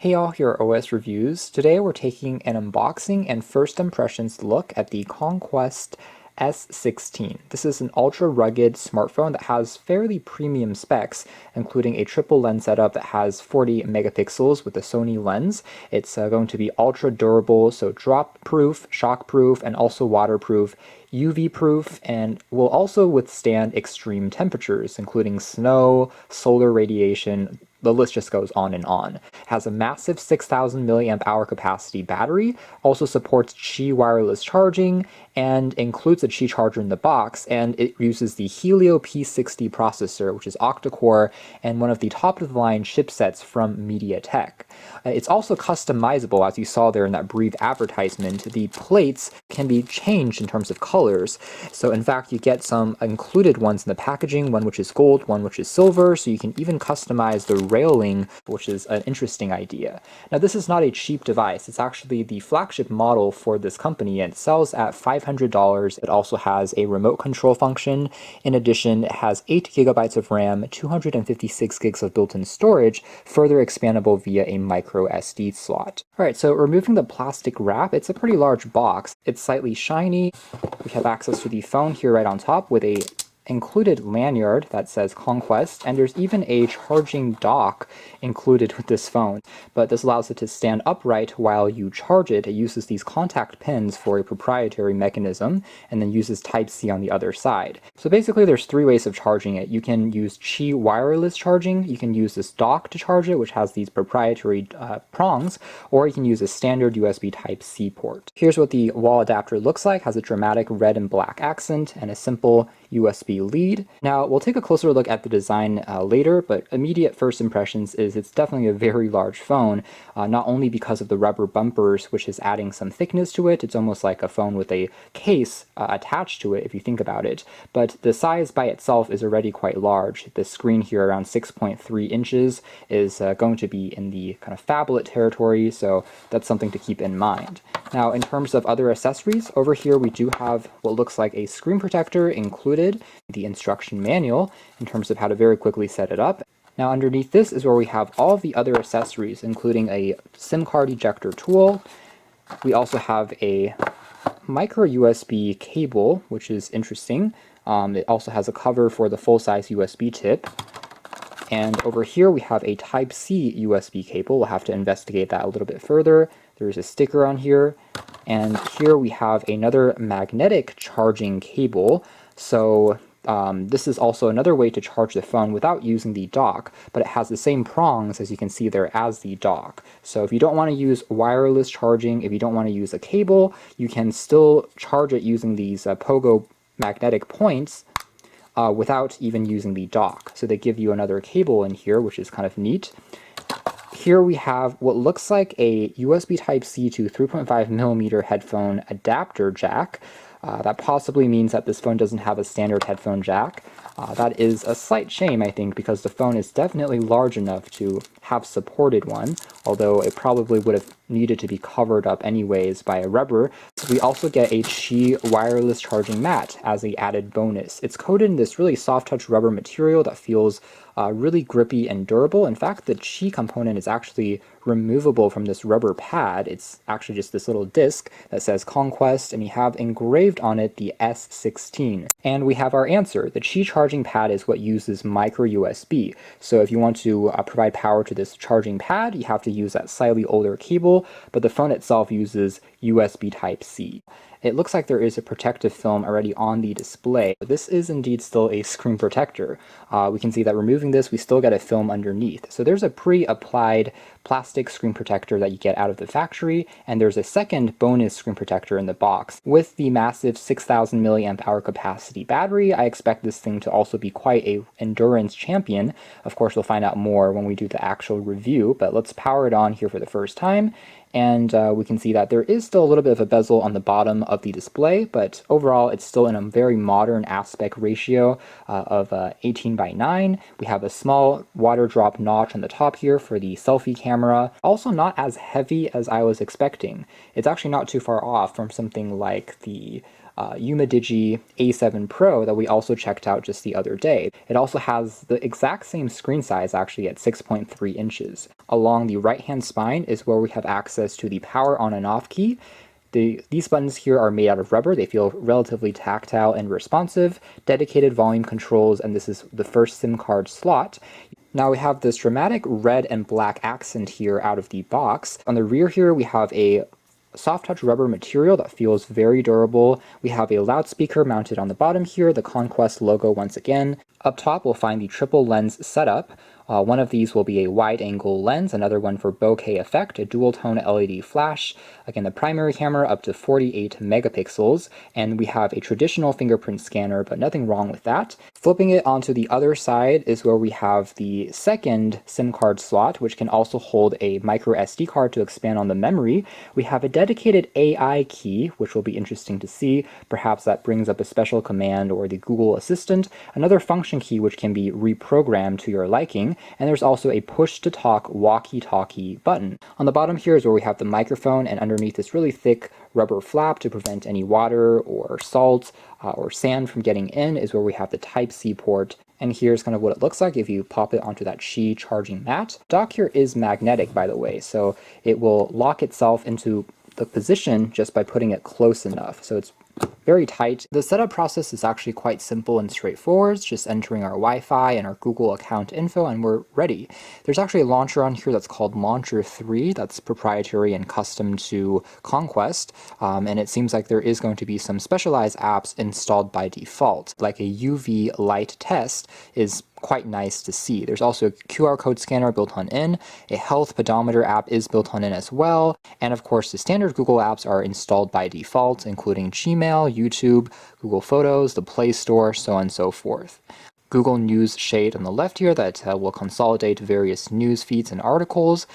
Hey all, here are OS Reviews. Today we're taking an unboxing and first impressions look at the Conquest S16. This is an ultra-rugged smartphone that has fairly premium specs, including a triple lens setup that has 40 megapixels with a Sony lens. It's going to be ultra-durable, so drop-proof, shock-proof, and also waterproof, UV-proof, and will also withstand extreme temperatures, including snow, solar radiation. The list just goes on and on. It has a massive 6,000 milliamp hour capacity battery, also supports Qi wireless charging, and includes a Qi charger in the box, and it uses the Helio P90 processor, which is octa-core, and one of the top-of-the-line chipsets from MediaTek. It's also customizable, as you saw there in that brief advertisement. The plates can be changed in terms of colors, so in fact you get some included ones in the packaging, one which is gold, one which is silver, so you can even customize the railing, which is an interesting idea. Now this is not a cheap device, it's actually the flagship model for this company, and it sells at $500. It also has a remote control function. In addition, it has 8 gigabytes of RAM, 256 gigs of built-in storage, further expandable via a micro SD slot. Alright, so removing the plastic wrap, it's a pretty large box. It's slightly shiny. We have access to the phone here right on top with a included lanyard that says Conquest, and there's even a charging dock included with this phone, but this allows it to stand upright while you charge it. It uses these contact pins for a proprietary mechanism, and then uses Type-C on the other side. So basically there's 3 ways of charging it. You can use Qi wireless charging, you can use this dock to charge it, which has these proprietary prongs, or you can use a standard USB Type-C port. Here's what the wall adapter looks like. It has a dramatic red and black accent, and a simple USB lead. Now, we'll take a closer look at the design later, but immediate first impressions is it's definitely a very large phone, not only because of the rubber bumpers, which is adding some thickness to it. It's almost like a phone with a case attached to it, if you think about it, but the size by itself is already quite large. The screen here, around 6.3 inches, is going to be in the kind of phablet territory, so that's something to keep in mind. Now, in terms of other accessories, over here we do have what looks like a screen protector included, the instruction manual in terms of how to very quickly set it up. Now underneath this is where we have all of the other accessories, including a SIM card ejector tool. We also have a micro USB cable, which is interesting. It also has a cover for the full-size USB tip. And over here we have a Type-C USB cable. We'll have to investigate that a little bit further. There's a sticker on here. And here we have another magnetic charging cable. So this is also another way to charge the phone without using the dock, but it has the same prongs, as you can see there, as the dock. So if you don't want to use wireless charging, if you don't want to use a cable, you can still charge it using these pogo magnetic points without even using the dock. So they give you another cable in here, which is kind of neat. Here we have what looks like a USB Type-C to 3.5 millimeter headphone adapter jack. That possibly means that this phone doesn't have a standard headphone jack. That is a slight shame, I think, because the phone is definitely large enough to have supported one, although it probably would have needed to be covered up anyways by a rubber. We also get a Qi wireless charging mat as the added bonus. It's coated in this really soft touch rubber material that feels really grippy and durable. In fact, the Qi component is actually removable from this rubber pad. It's actually just this little disc that says Conquest, and we have engraved on it the S16. And we have our answer. The Qi charging pad is what uses micro USB. So if you want to provide power to this charging pad, you have to use that slightly older cable, but the phone itself uses USB Type-C. It looks like there is a protective film already on the display. This is indeed still a screen protector. We can see that removing this, we still get a film underneath. So there's a pre-applied plastic screen protector that you get out of the factory, and there's a second bonus screen protector in the box. With the massive 6,000 milliamp hour capacity battery, I expect this thing to also be quite a endurance champion. Of course, we'll find out more when we do the actual review, but let's power it on here for the first time. And we can see that there is still a little bit of a bezel on the bottom of the display, but overall it's still in a very modern aspect ratio of 18:9. We have a small water drop notch on the top here for the selfie camera. Also not as heavy as I was expecting. It's actually not too far off from something like the UMADIGI A7 Pro that we also checked out just the other day. It also has the exact same screen size, actually, at 6.3 inches. Along the right-hand spine is where we have access to the power on and off key. These buttons here are made out of rubber. They feel relatively tactile and responsive. Dedicated volume controls, and this is the first SIM card slot. Now we have this dramatic red and black accent here out of the box. On the rear here, we have a soft touch rubber material that feels very durable. We have a loudspeaker mounted on the bottom here, the Conquest logo once again. Up top, we'll find the triple lens setup. One of these will be a wide-angle lens, another one for bokeh effect, a dual-tone LED flash. Again, the primary camera up to 48 megapixels, and we have a traditional fingerprint scanner, but nothing wrong with that. Flipping it onto the other side is where we have the second SIM card slot, which can also hold a micro SD card to expand on the memory. We have a dedicated AI key, which will be interesting to see. Perhaps that brings up a special command or the Google Assistant. Another function key which can be reprogrammed to your liking. And there's also a push-to-talk walkie-talkie button. On the bottom here is where we have the microphone, and underneath this really thick rubber flap to prevent any water or salt or sand from getting in is where we have the Type-C port. And here's kind of what it looks like if you pop it onto that Qi charging mat. The dock here is magnetic, by the way, so it will lock itself into the position just by putting it close enough. So it's very tight. The setup process is actually quite simple and straightforward. It's just entering our Wi-Fi and our Google account info, and we're ready. There's actually a launcher on here that's called Launcher 3 that's proprietary and custom to Conquest, and it seems like there is going to be some specialized apps installed by default, like a UV light test is quite nice to see. There's also a QR code scanner built on in, a health pedometer app is built on in as well, and of course the standard Google apps are installed by default, including Gmail, YouTube, Google Photos, the Play Store, so on and so forth. Google News shade on the left here that will consolidate various news feeds and articles.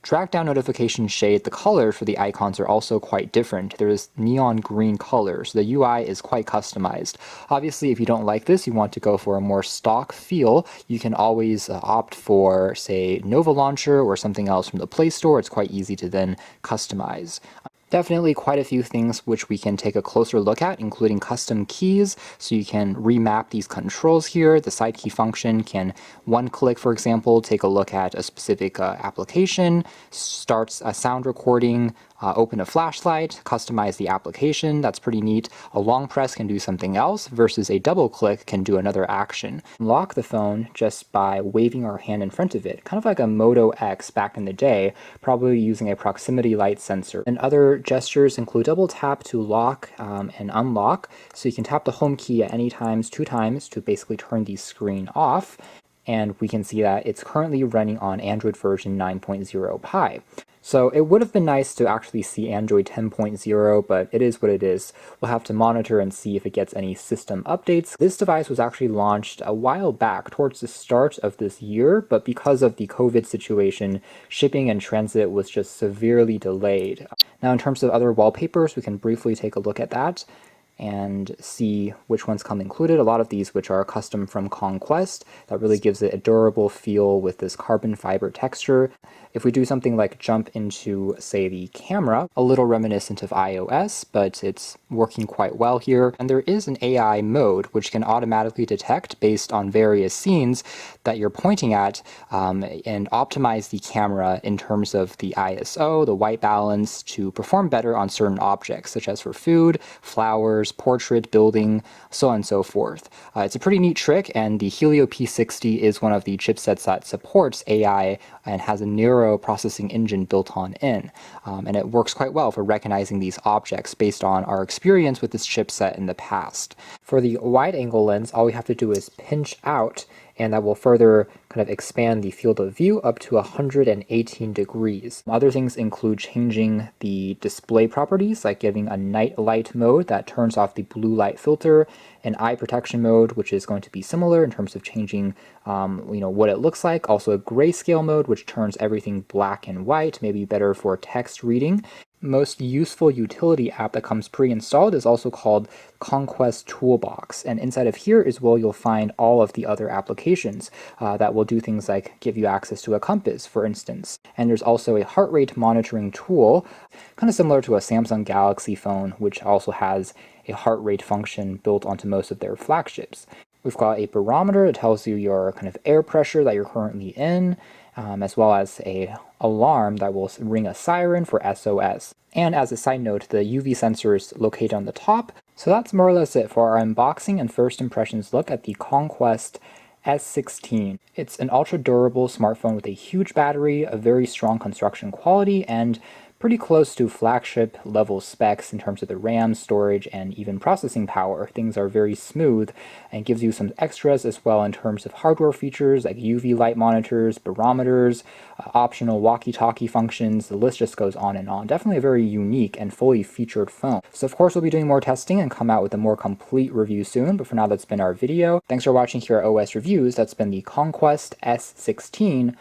Track down notification shade, the colors for the icons are also quite different. There is neon green color, so the UI is quite customized. Obviously, if you don't like this, you want to go for a more stock feel, you can always opt for, say, Nova Launcher or something else from the Play Store. It's quite easy to then customize. Definitely quite a few things which we can take a closer look at, including custom keys, so you can remap these controls here. The side key function can one click, for example, take a look at a specific application, starts a sound recording, open a flashlight, customize the application. That's pretty neat. A long press can do something else versus a double click can do another action. Lock the phone just by waving our hand in front of it, kind of like a Moto X back in the day, probably using a proximity light sensor. And other gestures include double tap to lock and unlock, so you can tap the home key at any times, 2 times, to basically turn the screen off. And we can see that it's currently running on Android version 9.0 Pie. So it would have been nice to actually see Android 10.0, but it is what it is. We'll have to monitor and see if it gets any system updates. This device was actually launched a while back, towards the start of this year, but because of the COVID situation, shipping and transit was just severely delayed. Now in terms of other wallpapers, we can briefly take a look at that and see which ones come included. A lot of these which are custom from Conquest, that really gives it a durable feel with this carbon fiber texture. If we do something like jump into, say, the camera, a little reminiscent of iOS, but it's working quite well here. And there is an AI mode which can automatically detect, based on various scenes that you're pointing at, and optimize the camera in terms of the ISO, the white balance, to perform better on certain objects, such as for food, flowers, portrait, building, so on and so forth. It's a pretty neat trick, and the Helio P90 is one of the chipsets that supports AI and has a neural processing engine built on in. And it works quite well for recognizing these objects based on our experience with this chipset in the past. For the wide-angle lens, all we have to do is pinch out, and that will further kind of expand the field of view up to 118 degrees. Other things include changing the display properties, like giving a night light mode that turns off the blue light filter, an eye protection mode, which is going to be similar in terms of changing what it looks like. Also a grayscale mode, which turns everything black and white, maybe better for text reading. most useful utility app that comes pre-installed is also called Conquest Toolbox, and inside of here is where you'll find all of the other applications that will do things like give you access to a compass, for instance. And there's also a heart rate monitoring tool, kind of similar to a Samsung Galaxy phone, which also has a heart rate function built onto most of their flagships. We've got a barometer that tells you your kind of air pressure that you're currently in, as well as a alarm that will ring a siren for SOS. And as a side note, the UV sensor is located on the top. So that's more or less it for our unboxing and first impressions look at the Conquest S16. It's an ultra-durable smartphone with a huge battery, a very strong construction quality, and pretty close to flagship level specs in terms of the RAM, storage, and even processing power. Things are very smooth and gives you some extras as well in terms of hardware features like UV light monitors, barometers, optional walkie-talkie functions. The list just goes on and on. Definitely a very unique and fully featured phone. So of course we'll be doing more testing and come out with a more complete review soon, but for now that's been our video. Thanks for watching here at OS Reviews. That's been the Conquest S16.